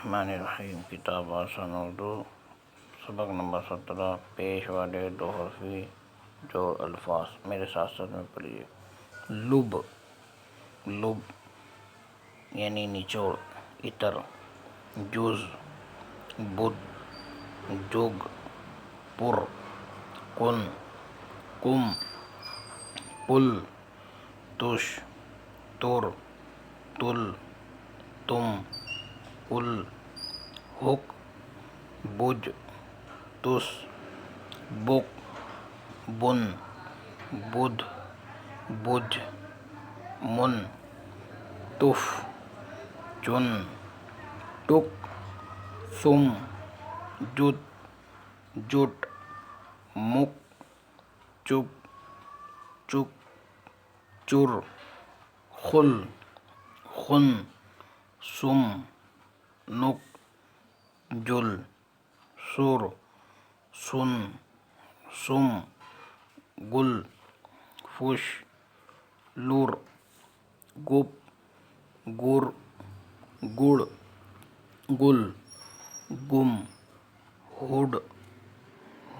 الرحمن الرحیم، کتاب آسان اردو، سبق نمبر 17، پیش والے دو حرفی جوڑ الفاظ۔ میرے ساتھ ساتھ میں پڑھیے۔ لب، لب یعنی نچوڑ، عطر۔ جز، بد، جگ، پر، کن، کم، پل، تش، تر، تل، تم، ال، حک، بج، تس، بک، بن، بدھ، بج، من، تف، چن، ٹک، سم، جت، جٹ، مک، چپ، چک، چر، خل، خن، سم، نک، جل، سر، سن، سم، گل، فش، لر، گپ، گر، گڑ، گل، گم، ہڈ،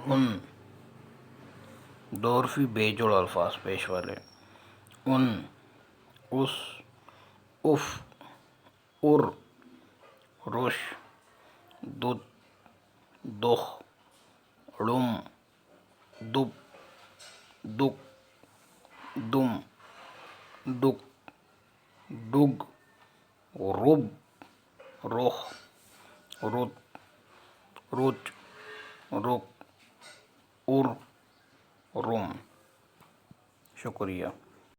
ہن۔ دو حرفی بے جوڑ الفاظ پیش والے۔ ان، اس، اف، ار، رش، دت، دخ، ڑم، دپ، دک، دم، ڈک، ڈگ، رب، رخ، رت، رچ، رک، ار، رم۔ شکریہ۔